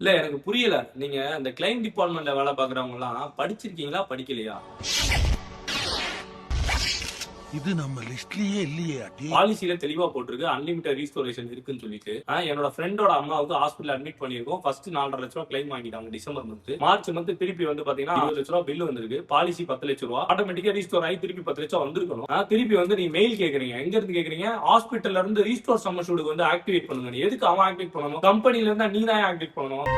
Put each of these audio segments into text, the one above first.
இல்ல எனக்கு புரியல. நீங்க அந்த கிளைம் டிபார்ட்மெண்ட்ல வேலை பாக்குறவங்க எல்லாம் படிச்சிருக்கீங்களா, படிக்கலையா? இது நம்ம லிஸ்ட்லயே இல்லையே. பாலிசியில தெளிவா போட்டிருக்கு அன்லிமிட்டட் ரீஸ்டோரேஷன் இருக்குன்னு சொல்லிட்டு. என்னோட ஃப்ரெண்டோட அம்மாவுக்கு ஹாஸ்பிட்டல் அட்மிட் பண்ணிருக்கோம். ஃபர்ஸ்ட் 4.5 லட்ச ரூபாய் கிளைம் வாங்கிட்டாங்க டிசம்பர் மந்த். மார்ச் மந்த் திருப்பி வந்து பாத்தீங்கன்னா 20 லட்ச ரூபாய் பில் வந்திருக்கு. பாலிசி 10 லட்ச ரூபாய் ஆட்டோமேட்டிக்கா ரீஸ்டோர் ஆகி திருப்பி 10 லட்சம் வந்திருக்கணும். திருப்பி வந்து நீ மெயில் கேக்குறீங்க. எங்க இருந்து கேக்குறீங்க? ஹாஸ்பிட்டல்ல இருந்து ரீஸ்டோர் சம்மர்ஷூடுக்கு வந்து ஆக்டிவேட் பண்ணுங்க. எதுக்கு அவன் ஆக்டிவேட் பண்ணணும்? கம்பெனில இருந்தா நீ தான் ஆக்டிவேட் பண்ணணும்.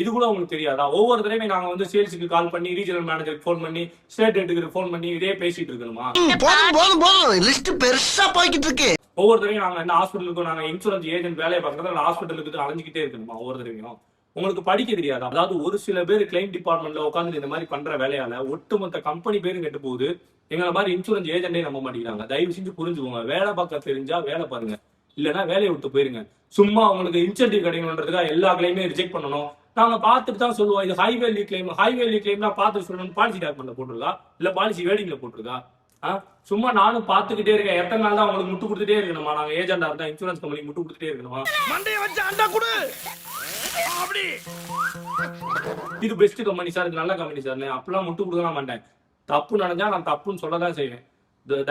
இது கூட உங்களுக்கு தெரியாதா? ஒவ்வொரு தடவையும் நாங்க வந்து சேல்ஸுக்கு கால் பண்ணி, ரீஜனல் மேனேஜருக்கு ஃபோன் பண்ணி, ஸ்டேட் ஹெட்டுக்கு ஃபோன் பண்ணி இதே பேசிட்டு இருக்கணுமா? லிஸ்ட் பெருசா போய்கிட்டு இருக்கு. ஒவ்வொரு தடவையும் நாங்க என்ன ஹாஸ்பிட்டலுக்கு நாங்க இன்சூரன்ஸ் ஏஜென்ட் வேலையை பார்க்கறதா ஹாஸ்பிட்டலுக்கு அலைஞ்சிக்கிட்டே இருக்கணுமா? ஒவ்வொரு தடவையும் உங்களுக்கு படிக்க தெரியாதா? அதாவது ஒரு சில பேர் கிளைம் டிபார்ட்மெண்ட்ல உட்காந்து இந்த மாதிரி பண்ற வேலையால ஒட்டுமொத்த கம்பெனி பேரும் கெட்டு போகுது. எங்களை மாதிரி இன்சூரன்ஸ் ஏஜென்டே நம்ப மாட்டேங்கிறாங்க. தயவு செஞ்சு புரிஞ்சுக்கோங்க. வேலை பார்க்க தெரிஞ்சா வேலை பாருங்க, இல்லைன்னா வேலையை விட்டு போயிருங்க. சும்மா உங்களுக்கு இன்சென்டிவ் கிடைக்கணுன்றதுக்காக எல்லா கிளைமே ரிஜெக்ட் பண்ணணும். நாங்க பார்த்துட்டு தான் சொல்லுவோம். இது ஹை வேல்யூ கிளைம்னா பார்த்து சொல்லணும். பாலிசி டாக்குமெண்ட்ல போட்டிருக்கா, இல்ல பாலிசி வேடிங்ல போட்டிருக்கா? சும்மா நானும் பார்த்துக்கிட்டே இருக்கேன். எத்தனை நாள் தான் உங்களுக்கு முட்டு கொடுத்துட்டே இருக்கணுமா? நாங்க ஏஜென்டா இருந்தா இன்சூரன்ஸ் கம்பெனி முட்டு கொடுத்துட்டே இருக்கணுமா? மண்டைய வச்சு அண்டா குடு. அப்படி இது பெஸ்ட் கம்பெனி சார், இது நல்ல கம்பெனி சார், அப்பெல்லாம் முட்டு கொடுக்க மாட்டேன். தப்பு நடந்தா நான் தப்புன்னு சொல்லதான் செய்வேன்.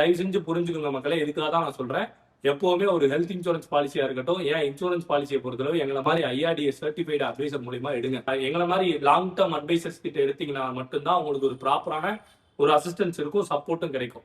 தயவு செஞ்சு புரிஞ்சுக்கோங்க மக்களே. இதுக்காக தான் நான் சொல்றேன். எப்பவுமே ஒரு ஹெல்த் இன்சூரன்ஸ் பாலிசியா இருக்கட்டும், ஏன் இன்சூரன்ஸ் பாலிசியை பொறுத்தளவு எங்களை மாதிரி IRDA சர்டிஃபைடு அட்வைசர் மூலியமா எடுங்க. எங்களை மாதிரி லாங் டேர்ம் அட்வைசர்ஸ் கிட்ட எடுத்தீங்கன்னா மட்டும்தான் உங்களுக்கு ஒரு ப்ராப்பரான ஒரு அசிஸ்டன்ஸ் இருக்கும், சப்போர்ட்டும் கிடைக்கும்.